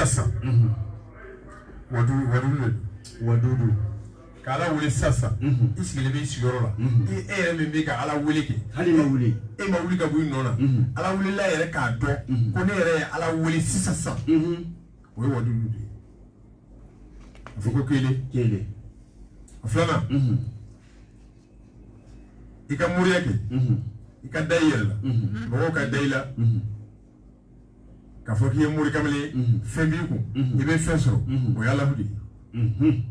sasa wadudu kala wuli sasa isigile bi sigoro la e yɛrɛ min bɛ ka ala wele kɛ hali ma wuli e ma wuli ka bɔ i nɔ na ala wulila yɛrɛ k'a dɔn ko ne yɛrɛ ye ala wele sisan o ye wadudu de ye a fɔ ko kelen a filanan i ka moriya kɛ i ka da i yɛrɛ la mɔgɔw ka da i la k'a fɔ k'i ye mori kamalen fɛn b'i kun i bɛ fɛn sɔrɔ o ye alahu de ye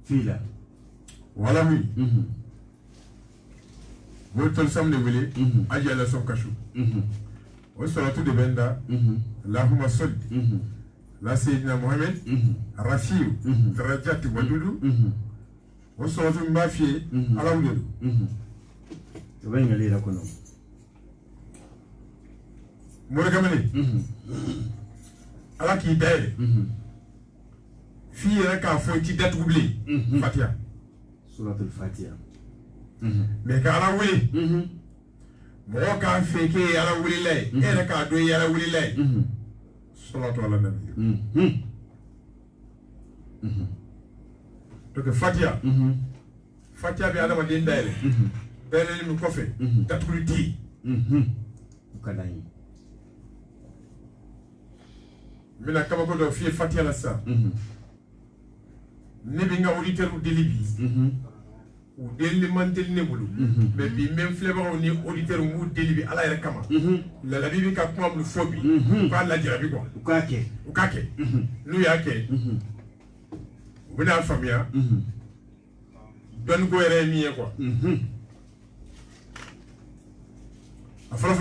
fila o alahu ye o ye tɔlisamu de wele aji ala sɔn kasu o sɔrɔtu de bɛ n da allahumma salli la sayyidina muhammed rafiu darajati wadudu o sɔrɔtu min b'a f'i ye alahu de don o bɛ ɲali yɛrɛ kɔnɔ mori kamalen ala k'i da yɛlɛ f'i yɛrɛ k'a fɔ i t'i datugu bilen fatiha suratul fatiha mais ka ala wele mɔgɔ k'a fɛ k'e ye ala welela ye e yɛrɛ k'a dɔn i ye ala welela ye salatu ala nabi donc fatiha bɛ adamaden da yɛlɛ dayɛlɛli min kɔfɛ datuguli tɛ yen o ka d'an ye n bɛna kabako dɔ f'i ye fatiha la sisan ne bɛ n ka auditeurs deli bi u delili man teli ne bolo mais bi n bɛ n filɛbagaw ni auditeurs n b'u deli bi ala yɛrɛ kama lalabi bɛ ka kuma min fɔ bi u k'a lajarabi quoi u k'a kɛ n'u y'a kɛ u bɛna faamuya dɔnniko yɛrɛ ye min ye quoi a fɔlɔ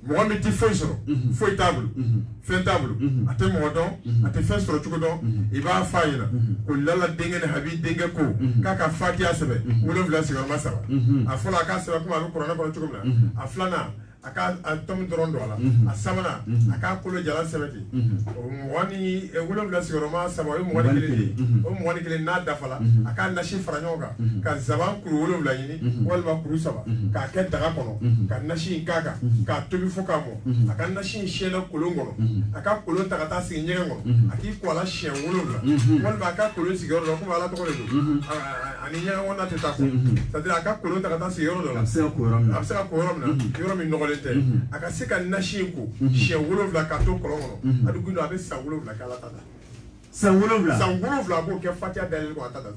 mɔgɔ min tɛ foyi sɔrɔ foyi t'a bolo fɛn t'a bolo a tɛ mɔgɔ dɔn a tɛ fɛn sɔrɔ cogo dɔn i b'a f'a ɲɛna ko lala denkɛ ni habi denkɛ ko k'a ka fatiha sɛbɛn 7 sigiyɔrɔma 3 a fɔlɔ a k'a sɛbɛn komi a bɛ kuranɛ kɔnɔ cogo min na a filanan a k'a tɔmi dɔrɔn don a la a sabanan a k'a kolo jalan sɛbɛn ten o 7 sigiyɔrɔma 3 o ye 21 o 21 n'a dafala a k'a nasi fara ɲɔgɔn kan ka zaban kuru 7 ɲini walima kuru 3 k'a kɛ daga kɔnɔ ka nasi in k'a kan k'a tobi fo k'a mɔ a ka nasi in siyɛnɛ kolon kɔnɔ a ka kolon ta ka taa sigi ɲɛgɛn kɔnɔ a k'i ko a la siɲɛ 7 walima a ka kolon sigi yɔrɔ dɔ komi ala tɔgɔ de don ani ɲɛgɛn kɔnɔna tɛ taa kɔ c'est à dire a ka kolon ta ka taa sigi yɔrɔ dɔ la a bɛ se ka ko yɔrɔ min na yɔrɔ min nɔgɔlen tɛ a ka se ka nasi in ko siɲɛ 7 k'a to kɔlɔn kɔnɔ a dun a bɛ san 7 kɛ ala ta da san 7 a b'o kɛ fatiha dayɛlɛli kɔ a ta da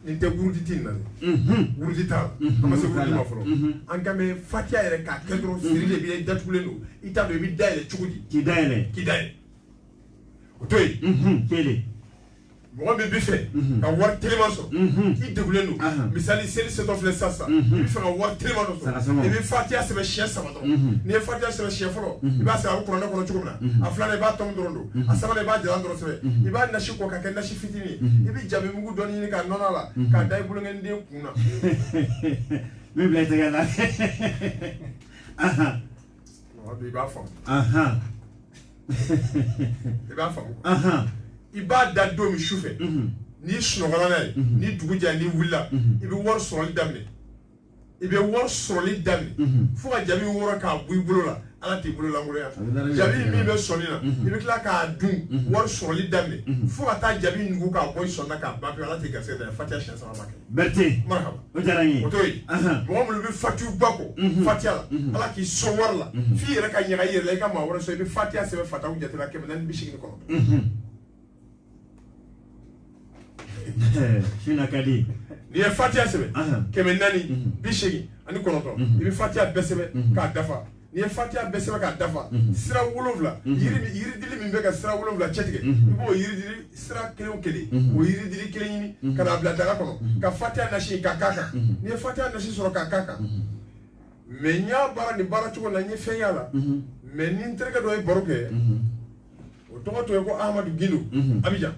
nin tɛ wurudi nin na dɛ wurudi t'a la an ma se wurudi ma fɔlɔ an ka mɛ fatiha yɛrɛ k'a kɛ dɔrɔn siri de bɛ datugulen don i t'a dɔn i bɛ dayɛlɛ cogo di k'i dayɛlɛ o to yen kelen mɔgɔ min bɛ fɛ ka wari telima sɔrɔ i degulen don misali seli setɔ filɛ sisan i bɛ fɛ ka wari telima dɔ sɔrɔ i bɛ fatiha sɛbɛn siɲɛ 3 dɔrɔn n'i ye fatiha sɛbɛn siɲɛ fɔlɔ i b'a sɛbɛn a bɛ kuranɛ kɔnɔ cogo min na a filanan i b'a tɔmi dɔrɔn don a sabanan i b'a jalan dɔrɔn sɛbɛn i b'a nasi kɔ ka kɛ nasi fitinin i bɛ jabi mugu dɔɔni ɲini k'a nɔnɔ a la k'a da i bolonkɛden kun na min bila i tɛgɛ la i b'a faamu i b'a faamu i b'a da don min sufɛ n'i sunɔgɔla n'a ye ni dugu jɛra n'i wulila i bɛ wari sɔrɔli daminɛ fo ka jabi wɔrɔ k'a bɔ i bolo la ala t'i bolo lankolonya jabi min bɛ sɔnni na i bɛ tila k'a dun wari sɔrɔli daminɛ fo ka taa jabi nugu k'a bɔ i sɔnna k'a ban pewu ala t'i garisɛgɛ da fatiha siɲɛ 3 ma kɛ. Berete marhaba o diyara n ye o to yen mɔgɔ minnu bɛ fatiha ba kɔ fatiha la ala k'i sɔn wari la f'i yɛrɛ ka ɲaga i yɛrɛ la i ka maa wɛrɛ sɔrɔ i bɛ fatiha sɛbɛn fataw jate la 480 kɔnɔ. Sina kadi n'i ye fatiha sɛbɛn 480 ani 9 i bɛ fatiha bɛɛ sɛbɛn k'a dafa n'i ye fatiha bɛɛ sɛbɛn k'a dafa sira 7 yiridili min bɛ ka sira 7 cɛ tigɛ i b'o yiridili sira kelen o kelen o yiridili kelen ɲini ka n'a bila daga kɔnɔ ka fatiha nasi k'a k'a kan n'i ye fatiha nasi sɔrɔ k'a k'a kan mais n y'a baara nin baara cogo la n ye fɛn y'a la mais ni n terikɛ dɔ ye baro kɛ o tɔgɔ to ye ko Ahamadu Gindo Abidjan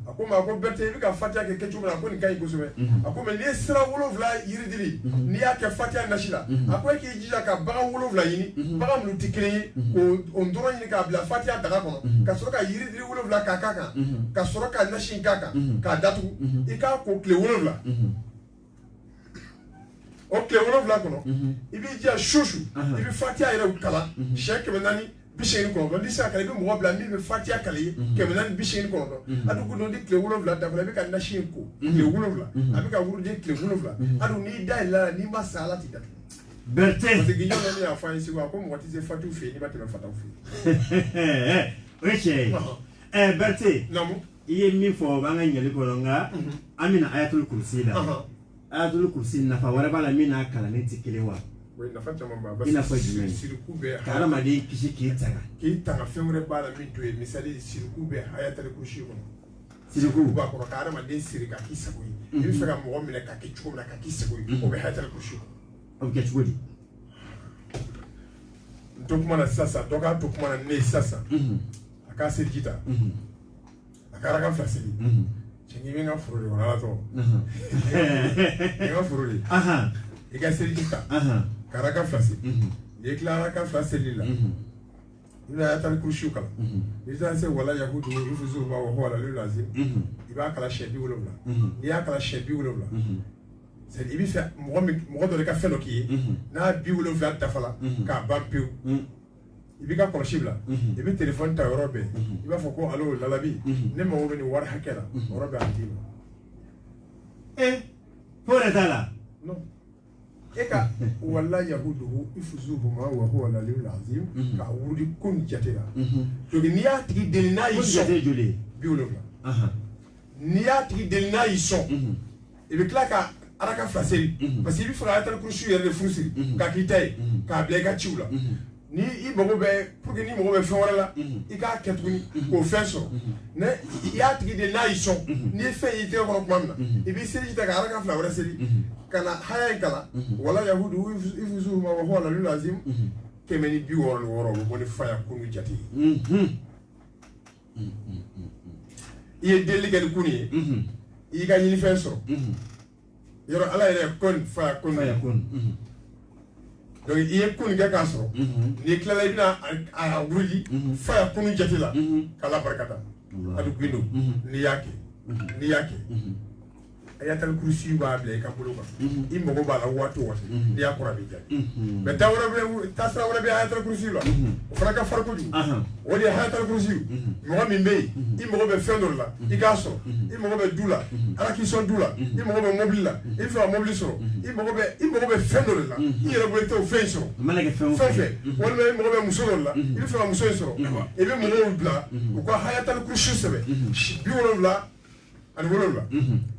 a ko ma ko Berete i bɛ ka fatiha kɛ kɛcogo min na a ko nin ka ɲi kosɛbɛ a ko mais n'i ye sira 7 yiridili n'i y'a kɛ fatiha nasi la a ko e k'i jija ka bagan 7 ɲini bagan minnu tɛ kelen ye k'o dɔrɔn ɲini k'a bila fatiha daga kɔnɔ ka sɔrɔ ka yiridili 7 k'a k'a kan ka sɔrɔ ka nasi k'a kan k'a datugu i k'a ko tile 7 o tile 7 kɔnɔ i b'i jija su i bɛ fatiha yɛrɛ kalan siɲɛ 400 bisegin kɔnɔntɔn ni sa kala i bɛ mɔgɔ bila min bɛ fatiya kala ye kɛmɛ naani bisegin kɔnɔntɔn a dun ko di tile 7 dafa i bɛ ka nasi in ko tile 7 a bɛ ka wuruden tile 7 a dun n'i da yɛlɛla n'i ma sa ala t'i datugu Berthe parce que guignol ne y'a fɔ an ye segu a ko mɔgɔ tɛ se fatiw fɛ yen n'i ma tɛmɛ fataw fɛ o ye tiɲɛ ye Berthe naamu i ye min fɔ an ka ɲɛli kɔnɔ nka an bɛna ayatul kursi la ayatul kursi nafa wɛrɛ b'a la min n'a kalanni tɛ kelen wa oui nafa caman b'a i n'a fɔ jumɛn siriku bɛ ka hadamaden kisi k'i tanga fɛn wɛrɛ b'a la min to ye misali siriku bɛ ayatul kursi kɔnɔ siriku b'a kɔnɔ ka hadamaden siri ka k'i sago ye i bɛ fɛ ka mɔgɔ minɛ ka kɛ cogo min na ka k'i sago ye o bɛ ayatul kursi kɔnɔ o bɛ kɛ cogo di n to kuma na sisan dɔ k'a to kuma na ne ye sisan a k'a seliji ta a ka arakan 2 seli cɛ k'i bɛ n ka foro de kɔnɔ ala tɔgɔ n ka foro de i ka seliji ta ka arakan 2 seli n'i tila arakan 2 seli la i bɛna ayatul kursi kalan i bɛ taa se wala yahudu ifuzu ma wa huwa al-aliyyul azim i b'a kalan siɲɛ 70 n'i y'a kalan siɲɛ 70 c'est i bɛ fɛ mɔgɔ dɔ de ka fɛn dɔ k'i ye n'a 70 dafala k'a ban pewu i b'i ka kɔlɔsi bila i bɛ telefɔni ta yɔrɔ bɛɛ i b'a fɔ ko alo lalabi ne mago bɛ nin wari hakɛ la yɔrɔ bɛɛ a d'i ma fo yɛrɛ t'a la non e ka wala yahudu ifuzuhu ma wa huwa al-aliyyul azim k'a wurudi ko nin jate la donc n'i y'a tigi deli n'a y'i sɔn 70 n'i y'a tigi deli n'a y'i sɔn i bɛ tila ka araka 2 seli parce que i bɛ fɛ ka ayatul kursi yɛrɛ de furu siri k'a k'i ta ye k'a bila i ka ciw la ni i mago bɛ pour que ni mago bɛ fɛn wɛrɛ la i k'a kɛ tuguni k'o fɛn sɔrɔ ne i y'a tigi de n'a y'i sɔn n'i ye fɛn y'i tɛgɛ kɔnɔ tuma min na i b'i seliji ta ka araka 2 wɛrɛ seli ka na haya in kalan wala yahudu ifuzuhu ma wa huwa al-aliyyul azim 166 o bɛ bɔ ni faya kunu jate i ye delili kɛ ni kun ye i y'i ka ɲinifɛn sɔrɔ yɔrɔ ala yɛrɛ kon faya kun donc i ye kun kɛ k'a sɔrɔ n'i tilala i bɛna a wuli faya kunu jate la k'ala barikata a bɛ gundo n'i y'a kɛ ayatul kursi b'a bila i ka bolo kan i mago b'a la waati o waati n'i y'a kɔrɔ a b'i jaabi mais taasira wɛrɛ bɛ ayatul kursi la o fana ka farin kojugu o de ye ayatul kursi mɔgɔ min bɛ yen i mago bɛ fɛn dɔ la i k'a sɔrɔ i mago bɛ du la ala k'i sɔn du la i mago bɛ mobili la i bɛ fɛ ka mobili sɔrɔ i mago bɛ fɛn dɔ de la i yɛrɛ bolo i t'o fɛn in sɔrɔ fɛn fɛn walima i mago bɛ muso dɔ la i bɛ fɛ ka muso in sɔrɔ i bɛ mɔgɔw bila u ka ayatul kursi sɛbɛn 70 ani 7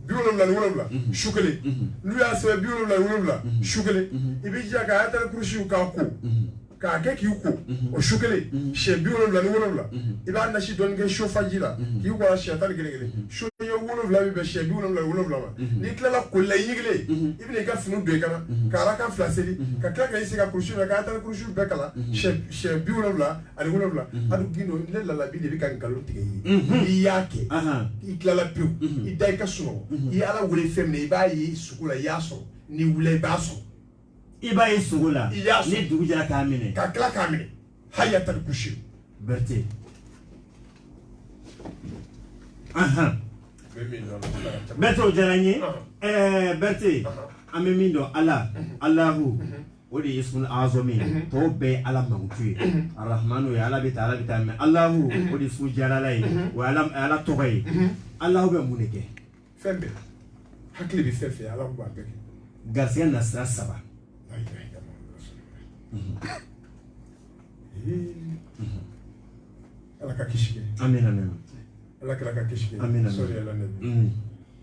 70 ni 7 su kelen n'u y'a sɛbɛn 70 ni 7 su kelen i b'i jija ka ayatul kursiw k'a ko k'a kɛ k'i ko o su kelen siɲɛ 70 ni 7 i b'a nasi dɔɔni kɛ sofaji la k'i ko a siɲɛ 11 so ye 7 bɛ bɛn siɲɛ 70 ni 7 ma n'i tilala kolila i ɲigilen i bɛna i ka finiw don i kana ka arakan 2 seli ka tila ka i sigi ka kursiw la ka ayatul kursiw bɛɛ kalan siɲɛ 70 ani 7 a dun gindo ne lalabi de bɛ ka nkalon tigɛ i ye n'i y'a kɛ i tilala pewu i da i ka sunɔgɔ i ye ala wele fɛn min na i b'a ye sugu la i y'a sɔrɔ n'i wulila i b'a sɔrɔ i b'a ye sogo la ni dugu jɛra k'a minɛ ka tila k'a minɛ ayatul kursi Berthe Berthe o diyara n ye Berthe an bɛ min dɔn ala alahu o de ye ismul azam ye tɔw bɛɛ ye ala mankutu ye arahmanu ye ala bɛ taa mɛ alahu o de ye sugu diyara ye o ye ala tɔgɔ ye alahu bɛ mun de kɛ fɛn bɛɛ hakili bɛ fɛn fɛn alahu b'a bɛɛ kɛ garisɛgɛ na sira 3 ala ka kisi kɛ amina ala kɛra ka kisi kɛ amina sɔli ala nabi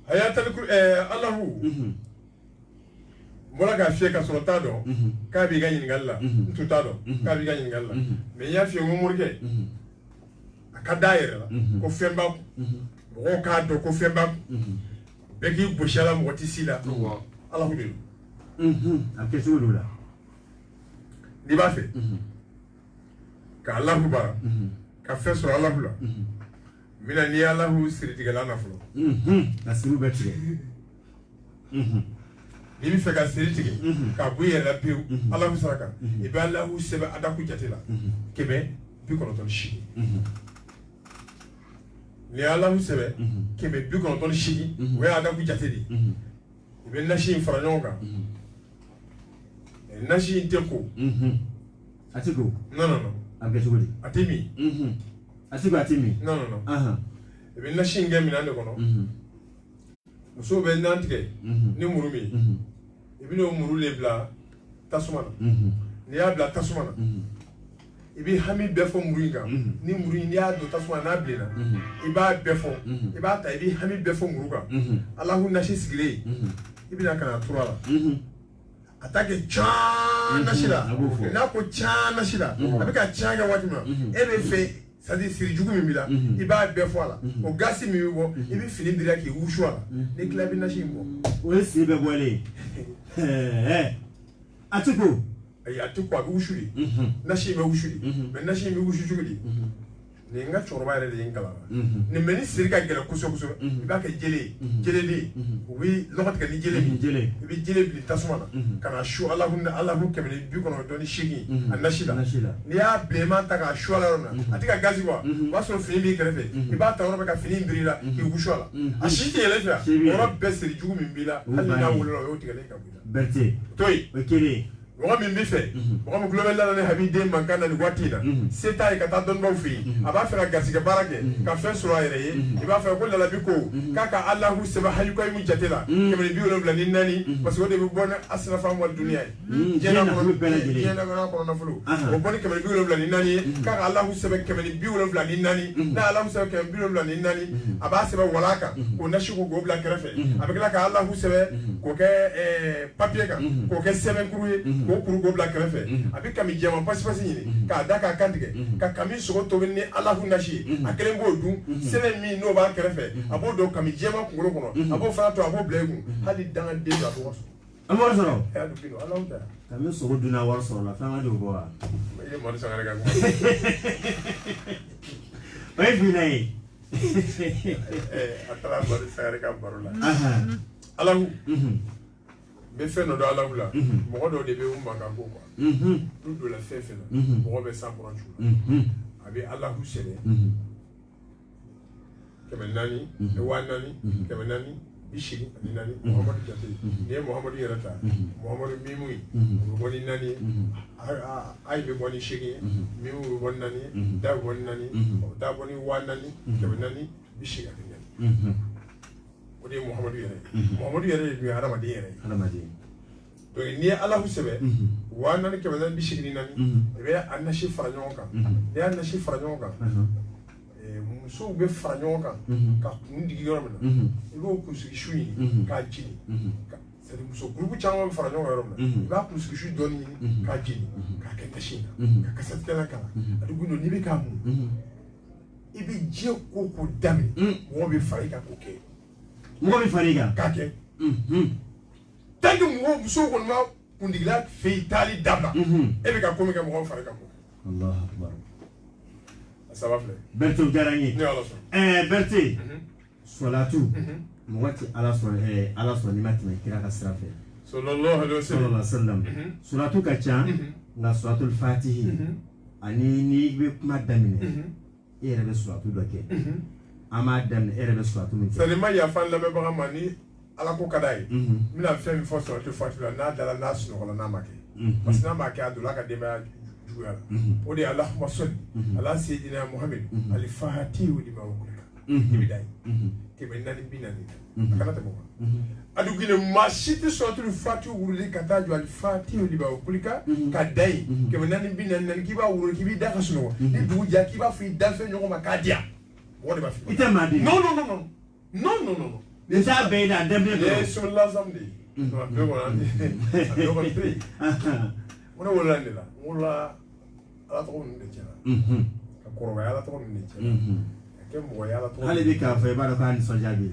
ayatul alahu bɔra k'a fiyɛ ka sɔrɔ t'a dɔn k'a b'i ka ɲininkali la n tun t'a dɔn k'a b'i ka ɲininkali la mais n y'a fiyɛ n ko morikɛ a ka d'a yɛrɛ la ko fɛn b'a kun mɔgɔw k'a dɔn ko fɛn b'a kun bɛɛ k'i gosi a la mɔgɔ tɛ s'i la alahu de don a kɛ cogo la n'i b'a fɛ ka alahu bara ka fɛn sɔrɔ alahu la mina n'i ye alahu siritigɛlan na fɔlɔ ka siriw bɛɛ tigɛ n'i bɛ fɛ ka siri tigɛ k'a bɔ i yɛrɛ la pewu alahu sara kan i bɛ alahu sɛbɛn adaku jate la 198 n'i ye alahu sɛbɛn 198 o ye adaku jate de ye i bɛ nasi in fara ɲɔgɔn kan nasi in tɛ ko a tɛ ko non Abgesugudi. Atimi. Asigo atimi. Non. E be na shinge mi nan de kono. Muso be nan tige. Ni murumi. E bi no muru le bla tasumana. Ni ya bla tasumana. E bi hami befo muringa. Ni muri ni ya do tasumana na blena. E ba befo. E ba ta e bi hami befo muruga. Allahu nashi sigire. E bi na kana turala. Atake chan nashira. Na ko chan nashira. Abika chan ga watima. E be fe c'est-à-dire si jugu mi bila I ba be fo ala o gasi mi wo I bi fini bira ki wushu ala ne klabi na shimbo o si be bole atuko ay atuko abi wushuri na shimbe wushuri mais na shimbe wushu jugudi ne nga chorba re de ngala ne meni sirika gela kuso I ba ka jele de wi lokat ka ni jele bi jele bi tasumana kana shu Allahu kemene bi kono doni shigi anashida ni ya blema ta ka shu ala na atika gazi wa waso fini bi kerefe I ba ta ro ka fini birila ki wushala ashite ele fa oro besiri jugu min bila halina na wolo yo tigale ka bila Bertie toy okele Moi, je suis fait. Moi, je suis habité dans le Guatina. C'est taille que tu as donné mon fils. Il va faire un gazique barake. Il va faire sur l'aéré. Il va faire quoi dans la bico. Kaka Allah ou Seba Hayuka Mujatela. Comme les bureaux de la Nani. Parce que vous devez bonne à sa femme ou Dunia. J'ai un peu de bien avant la flou. Au bon comme les bureaux de la Nani. Car Allah ou Seba comme les bureaux de la Nani. Na Allah ou Seba comme les bureaux de la Nani. Abba Seba Walaka. On a chou go black refe. Avec la Allah ou Seba. Coquet papier. Coquet seven courrier. Ko kuru go bla krefe abi kami jema pasi ni ka daka kandige ka kami sogo to ni Allahu nashi akelen bo du sele mi no ba krefe abo do kami jema kungoro kono abo fara to abo blegu hali danga de la do amor soro ya do kilo Allahu ta kami sogo du na war soro la fanga do go wa e mo so ngara ga oi binai atara bo sa ga barola Allahu mais fait no do ala wula mo do de be umma ka ko tout de la fait mo be 100% abi Allahu sele kemenani e wanani kemenani bishiri nani Muhammad jati ne Muhammad yarata Muhammad mimui boni nani ay be boni shigi mimu boni nani da boni nani da boni wanani kemenani bishiri nani odi Muhammadu yere bi haramadi yere to ni Allahu sebe wa nan ke bazan bi shigni nani be annashi faranyon kan be annashi faranyon kan muso be faranyon kan ka ndigi yoro na ibo kusugi shuyi ka jini c'est muso groupe chango faranyon yoro na ba kusugi shuyi doni ka jini ka kentashina ka kasat kala kala adugu no nibi ka mu ibi je ko ko dami wo be farika ko ke mo bi fariga kake tangu mo muso ko ma kundigla fe tali dabla e be ka ko mi ka mo farika ko Allah akbar asabafle bertu jarani ni Allah so berti salatu mo wati ala so ni matime kira ka srafe sallallahu alaihi wasallam salatu ka cha na suratul fatihi ani ni be kuma damine e rebe salatu do ke ama dan ere be suratu min salima ya fan la be ba mani ala ko kadai mina fem fo suratu fatila na dala na sunu ko na make parce na make adula ka de ba juya o de allahumma salli ala sayyidina muhammad al fatihu lima ukulika ibidai ke ben nani binani kana ta bo adu gine mashiti suratu fatihu wuli kata ju al fatihu lima ukulika ka dai ke ben nani binani nani kiba wuri kibi da ka sunu ni du ja kiba fi da fe nyoko makadia what about it? No. This are being a definite. Yes, so last Sunday. When I will land it, Mula Alaton the channel. A Corvalaton in the channel. I came Royalaton. Halibika for about a kind of Sojabi.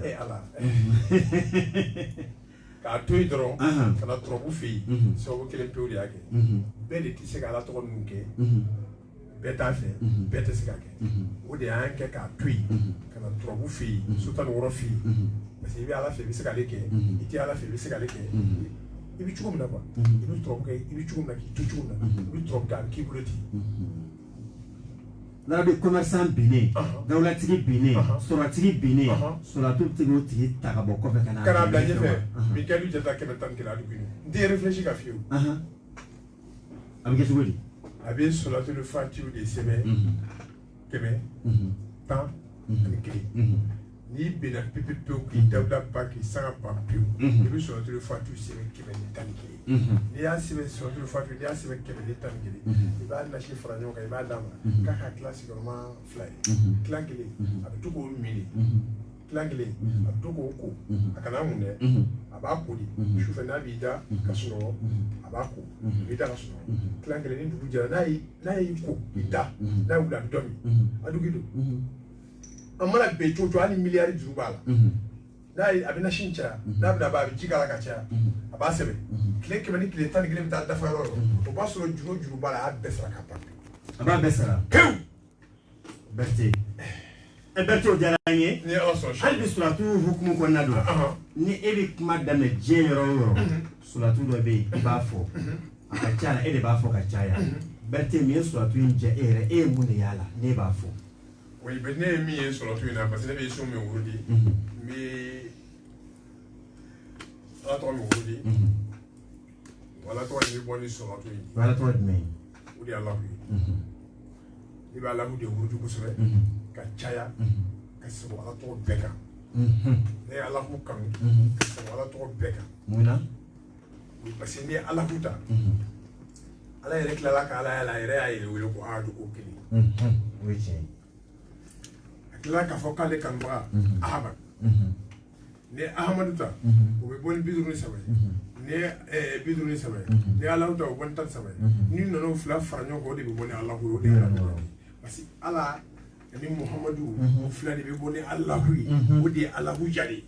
Ka to dron kana trobu fi so ko kele peuli yake beli ti se kala to nunke beta fe beta se kake o de anke ka tui kana trobu fi sutan woro fi parce que bi ala fe bi se kale ke iti ala fe bi se kale ke ibi chugum na ba ibi trobu ke ibi chugum na ki tu chugum na ibi trobu ka ki buloti la de commerçant bine dawla tigi bine sura tigi bine sura tu tigi tigi takabo ko fe kana blaje fe mi kelu jeta ke tan ke la du bine de réfléchir ka fiu avec ce wodi Avec Solatul Fatiha de Sebe, Keme, Tan, Nikri. Ni bena pipi qui développe pas qui s'en pas plus. Et puis Solatul Fatiha Sebe Keme Tanikri. Ni a Sebe Solatul Fatiha, ni a Sebe Keme Tanikri. Il va nacher Franyo, il va dama. Kaka classe comment fly. Clankele, avec tout le mini. Clankele, avec tout le coup. Akana mune, abakudi. Je fais navida, kasuno, abaku. Vida kasuno. Clankele ni duja na iko ida na ula domi. Adugido. Amala becho to ani milliard zubala. Na abina shincha, na ba jikala kacha. Abasebe. Kleke mani kleta ni glem ta da faro. O baso juro bala a besra kapa. Aba besra. Berti. E berti o jaranye. Ni also sho. Albi suratu hukumu ko nado. Ni ebi kuma dame jero. Suratu do be ibafo. Akachana ede bafo kachaya. Berti mi suratu nje ere e mune yala ne bafo. Oui, mais ne mi suratu ina parce que ne be so me wurudi. Mi atro me wurudi. Wala to ni boni suratu ina. Wala to me. Udi Allah. Ni ba Allah de wurudi ko sebe. Kachaya. Kasi wala to beka. Ne Allah mu kan. Kasi wala to beka. Muna. Oui, parce que ni Allah huta. Allah yɛrɛ tilala ka ala yɛrɛ y'a yɛrɛ wele ko ahadu ko kelen. Oui, tiɲɛ. A tilala k'a fɔ k'ale kanubaga Ahamadu. Ni Ahamadu ta o bɛ bɔ ni 53 ye. Ni 53 ye. Ni Alahu ta o bɛ bɔ ni 13 ye. Ni nana o fila fara ɲɔgɔn kan o de bɛ bɔ ni Alahu ye o de ye Alahu ye. Parce que Ala ani Muhamadu o fila de bɛ bɔ ni Alahu ye o de ye Alahu jari.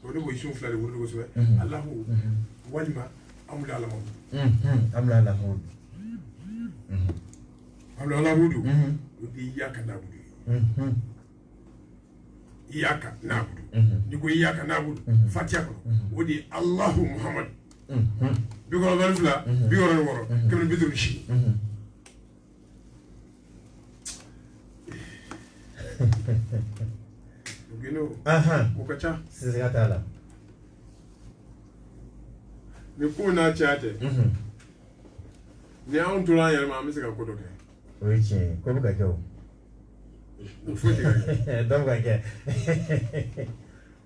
O de b'o isun fila de wolo kosɛbɛ. Alahu walima amula Alahu. Amula Alahu. Amula Alahu do. O de iyaka na'budu. Iyaka na'budu. Ni ko iyaka na'budu. Fatiha kɔnɔ o de ye Alahu Muhammad. Bi kɔnɔntɔn fila bi wɔɔrɔ ni wɔɔrɔ kɛmɛ ni bi duuru ni seegin. O ka ca. Siga t'a la. Ni ko n'a caya tɛ. Ni anw tora an yɛrɛ ma an bɛ se ka ko dɔ kɛ. O ye tiɲɛ ye. Ko bɛ ka kɛ o. Foyi tɛ ka kɛ. Dɔ bɛ ka kɛ.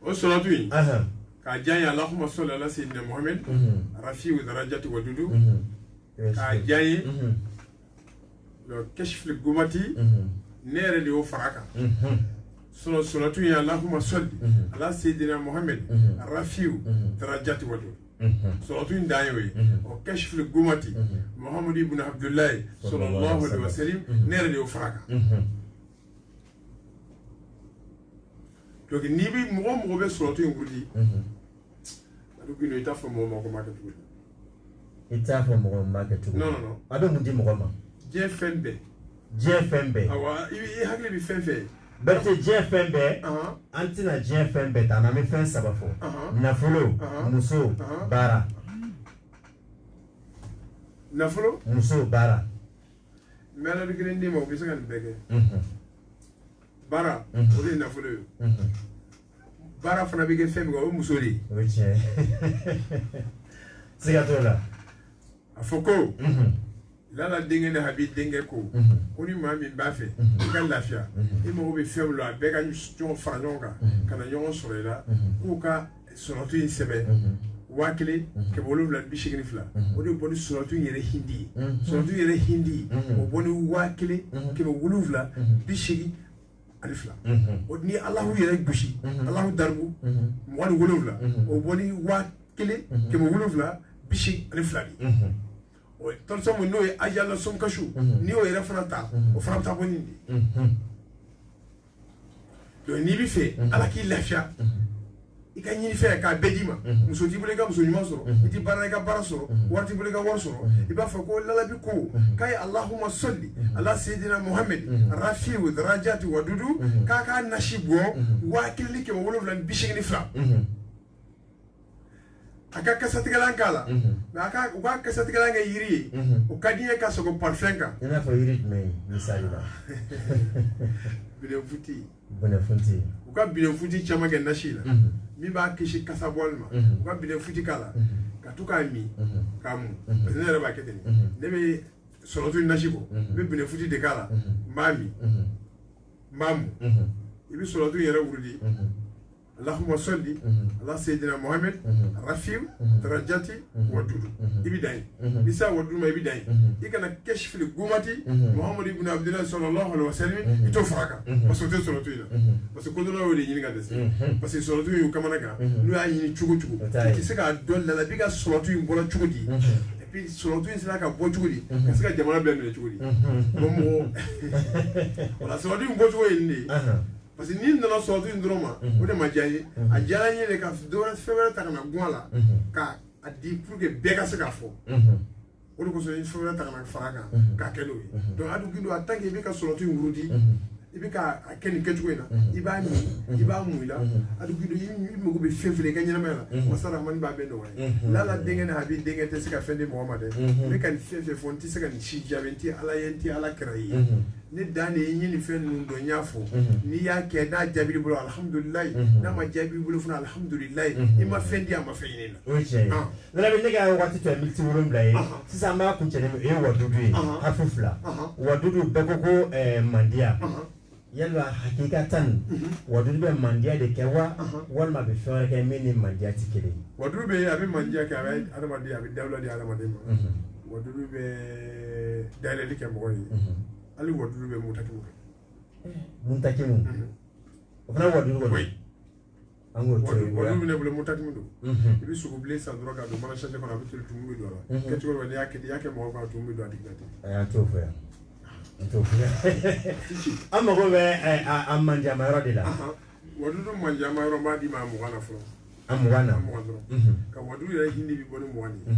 O suratu in k'a diya n ye Allahumma salli ala sayyidina Muhammad rafi'u darajati wa dudu k'a diya n ye le kashful gumati ne yɛrɛ de y'o fara kan. Suratu in Allahumma salli ala sayyidina Muhammad rafi'u darajati wa dudu. Suratu in dan y'o ye o kashful gumati Muhammad ibn Abdullahi sallallahu alaihi wa sallam ne yɛrɛ de y'o fara kan. Donc ni bi mɔgɔ mɔgɔ bɛ suratu in wuli a bɛ gino i t'a fɔ mɔgɔ ma ko ma kɛ cogo di. I t'a fɔ mɔgɔ ma kɛ cogo di. Non. A bɛ mun di mɔgɔ ma. Diɲɛ fɛn bɛɛ. Diɲɛ fɛn bɛɛ. Awa i hakili bɛ fɛn fɛn. Berti diɲɛ fɛn bɛɛ. An tɛna diɲɛ fɛn bɛɛ ta n'an bɛ fɛn saba fɔ. Nafolo, muso, baara. Nafolo. Muso, baara. Mais ala de kelen d'i ma o bɛ se ka nin bɛɛ kɛ. Baara o de ye nafolo ye. Baara fana bɛ kɛ fɛn min kan o ye muso de ye. O ye tiɲɛ ye. Siga t'o la. A fɔ ko lala denkɛ ni Habi denkɛ ko ko ni maa min b'a fɛ i ka lafiya i mago bɛ fɛn la a bɛɛ ka ɲɔgɔn fara ɲɔgɔn kan ka na ɲɔgɔn sɔrɔ i la k'u ka suratu in sɛbɛn 1000 o de bɔ ni suratu in yɛrɛ hindi ye. Suratu in yɛrɛ hindi o bɔ ni 1000 ani fila. O ni Alahu yɛrɛ gosi Alahu daribu 27 o bɔ ni 1000 ani fila de. O tɔnsɔn min n'o ye ajala sonkasu n'i y'o yɛrɛ fana ta o fana bɛ taa bɔ nin de. Donc n'i bɛ fɛ Ala k'i lafiya i ka ɲini fɛn k'a bɛɛ d'i ma. Muso t'i bolo i ka muso ɲuman sɔrɔ i tɛ baara i ka baara sɔrɔ wari t'i bolo i ka wari sɔrɔ i b'a fɔ ko lalabi ko k'a ye Allahumma salli ala sayyidina Muhammad rafi'u darajati wa dudu k'a ka nasi bɔ 1782. A ka kasatigɛlan k'a la mais u ka kasatigɛlan kɛ yiri ye o ka di n ye ka sɔgɔ parfum kan. I n'a fɔ yiri jumɛn ye misali la. Binɛfuti. Binɛfuti. U ka binɛfuti caman kɛ nasi la min b'a kisi kasa bɔli ma u ka binɛfuti k'a la ka to k'a min k'a mun parce que ne yɛrɛ b'a kɛ ten ne bɛ sɔrɔtu nasi bɔ n bɛ bɛnɛ futi de k'a la n b'a min n b'a mun i bɛ sɔrɔtu yɛrɛ wurudi Allahumma salli ala sayyidina Muhammad rafiu darajati wadudu i bɛ dan ye n'i sera wadudu ma i bɛ dan ye i kana kɛsi fili gomati Muhammad ibn Abdullah sallallahu alaihi wa sallam i t'o fara kan parce que o tɛ sɔrɔtu in na parce que kodɔnnaw y'o de ɲini ka dɛsɛ parce que sɔrɔtu in y'u kamana kan n'u y'a ɲini cogo cogo i tɛ se k'a dɔn la i bɛ ka sɔrɔtu in bɔra cogo di et puis sɔrɔtu in sera ka bɔ cogo di ka se ka jamana bɛɛ minɛ cogo di bon mɔgɔ wala sɔrɔtu in bɔ cogo ye nin de ye parce que n'i nana sɔrɔtu in dɔrɔn ma o de ma diya n ye a diyara n ye de ka fɛn wɛrɛ ta ka na gun a la ka a di pour que bɛɛ ka se k'a fɔ o de kosɔn i fɛn wɛrɛ ta ka na fara kan k'a kɛ n'o ye donc a dun a tant que i bɛ ka sɔrɔtu in wurudi i bɛ ka kɛ nin kɛcogo in na i b'a min i b'a mun i la a dun i mago bɛ fɛn fɛn i ka ɲɛnamaya la masa rahmani b'a bɛɛ nɔgɔya n'ala denkɛ ni habi denkɛ tɛ se ka fɛn di mɔgɔ ma dɛ n bɛ ka nin fɛn fɛn fɔ n tɛ se ka nin si jaabi n tɛ ala ye n tɛ ala kɛra ye ne dan de ye n ye nin fɛn ninnu dɔn n y'a fɔ n'i y'a kɛ n'a jaabi b'i bolo alihamudulilayi n'a ma jaabi b'i bolo fana alihamudulilayi i ma fɛn di a ma fɛn ɲini na. o ye tiɲɛ ye nana ne ka waati tɔ ye miniti 7 ye sisan an b'a kuncɛ ni o ye wadudu ye hafu 2 wadudu bɛɛ ko ko mandiya yalima hakikatan wadudu bɛ mandiya de kɛ wa walima a bɛ fɛn wɛrɛ kɛ min ni mandiya tɛ kelen ye. wadudu bɛ a bɛ mandiya kɛ a bɛ adamaden a bɛ dawula di adamaden ma wadudu bɛ dayɛlɛli kɛ mɔgɔ ye hali wadudu bɛ mutakimu kɛ. mutakimu o fana wadudu kɔni an k'o to yen wadudu bɛ ne bolo mutakimu don i bɛ sogobilen san dɔrɔn k'a don mana sase kɔnɔ a bɛ toli tumu bɛ don a la kɛcogo dɔ n'i y'a kɛ mɔgɔ kan tumu bɛ don a tigi la ten. a y'an t'o fɛ yan. an mago bɛ a manjama yɔrɔ de la. wadudu manjama yɔrɔ b'a di ma a mugan na fɔlɔ. a mugan na. dɔrɔn ka wadudu yɛrɛ hindi bi bɔ ni mugan de ye.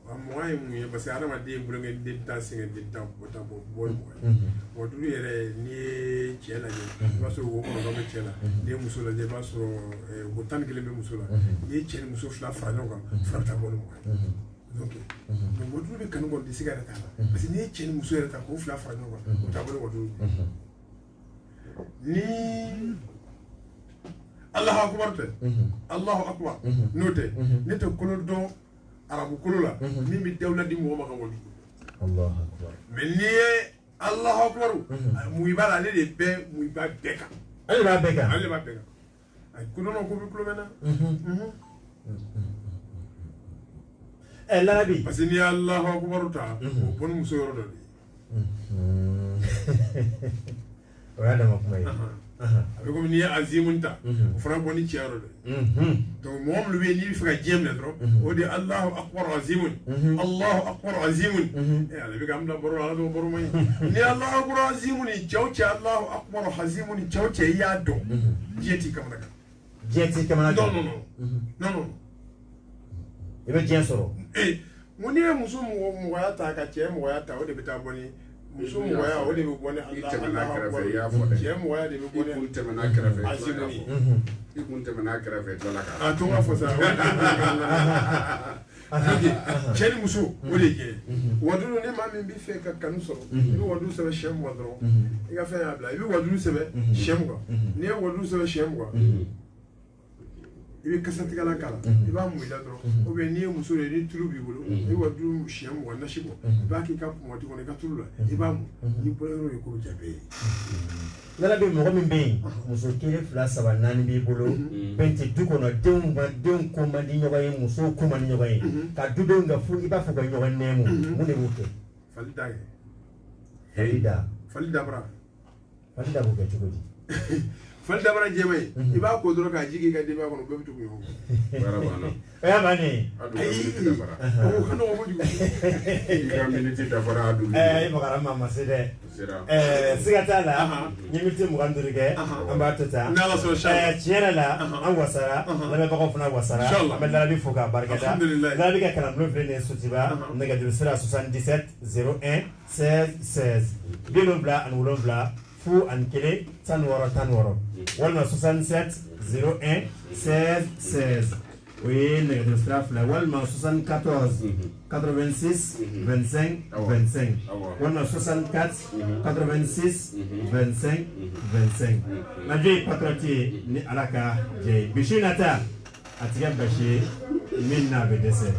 a mugan ye mun ye parce que adamaden ye bolonkɛ den tan sɛgɛn den tan bɔ ni mugan ye. wadudu yɛrɛ n'i ye cɛ lajɛ i b'a sɔrɔ wo kɔnɔntɔn bɛ cɛ la n'i ye muso lajɛ i b'a sɔrɔ wo 11 bɛ muso la n'i ye cɛ ni muso 2 fara ɲɔgɔn kan fara ta bɔ ni mugan ye. donc wadudu bɛ kanu kɔni tɛ se ka yɛrɛ t'a la parce que n'i ye cɛ ni muso yɛrɛ ta k'o 2 fara ɲɔgɔn kan o t'a bɔ ni wadudu ni Allahu akbar tɛ Allahu akbar n'o tɛ ne tɛ kolo dɔn arabu kolo la min bɛ dawula di mɔgɔ ma ka wadudu mais n'i ye Allahu akbar muyiba la ale de bɛ muyiba bɛɛ kan ale b'a bɛɛ kan ale b'a bɛɛ kan a kodɔnnaw ko bɛ kulo bɛ na Larabi parce que n'i ye Allahu akbar ta o bɔ ni muso yɔrɔ dɔ de ye o y'a dama kuma ye a bɛ komi n'i ye azimun ta o fana bɔ ni cɛ yɔrɔ dɔ ye donc mɔgɔ minnu bɛ yen n'i bɛ fɛ ka diɲɛ minɛ dɔrɔn o de ye Allahu akbar azimun Allahu akbar azimun ale bɛ k'an bila baro la ala bɛ baro ma ye n'i ye Allahu akbar azimun cɛ o cɛ Allahu akbar azimun cɛ o cɛ i y'a dɔn diɲɛ t'i kamana kan diɲɛ t'i kamana kan non i bɛ diɲɛ sɔrɔ mun n'i ye muso mɔgɔya ta ka cɛ mɔgɔya ta o de bɛ taa bɔ ni muso mɔgɔya o de bɛ bɔ ni Allahu akbar cɛ mɔgɔya de bɛ bɔ ni i kun tɛmɛna kɛrɛfɛ azimuni i kun tɛmɛna kɛrɛfɛ tila ka a to n ka fɔ sa cɛ ni muso o de ye wadudu ni maa min bɛ fɛ ka kanu sɔrɔ i bɛ wadudu sɛbɛn siyɛn 20 dɔrɔn i ka fɛn y'a bila i bɛ wadudu sɛbɛn siyɛn 20 n'i ye wadudu sɛbɛn siyɛn 20 i bɛ kasatigɛlan k'a la i b'a mun i la dɔrɔn ou bien n'i ye muso ye ni tulu b'i bolo i bɛ wadudu siyɛn 20 nasi bɔ i b'a k'i ka kumati kɔnɔ i ka tulu la i b'a mun n'i bɔra yɔrɔ ye k'o jabe ye. nana bɛ mɔgɔ min bɛ yen muso 1 2 3 4 b'i bolo bɛn tɛ du kɔnɔ denw ko man di ɲɔgɔn ye musow ko man di ɲɔgɔn ye ka dudenw ka furu i b'a fɔ ka ɲɔgɔn nɛɛmu mun de b'o kɛ. fali da kɛ. fali da bara. fali da b'o kɛ cogo di. fali dabara jɛma ye i b'a ko dɔrɔn k'a jigin i ka denbaya kɔnɔ bɛɛ bɛ tugu ɲɔgɔn kɔ. o y'a bannen. o ka nɔgɔ kojugu. i ka miniti dafara a dun. i magara maa ma se dɛ. siga t'a la n ye miniti 25 kɛ an b'a to tan. n'ala sɔnna tiɲɛ yɛrɛ la an wasara lamɛnbagaw fana wasara an bɛ Larabi fo k'a barikada Larabi ka kalanbulon filɛ nin ye Sotiba nɛgɛjuru sira 77 01 16 16 77 fu ani 1 16 16 walima 67 01 16 16 o ye nɛgɛjuru sira fila walima 74 86 25 25 walima 64 86 25 25 radio ye patriote ye ni ala ka jɛ ye bisi nata a tigɛ basi ye min n'a bɛ dɛsɛ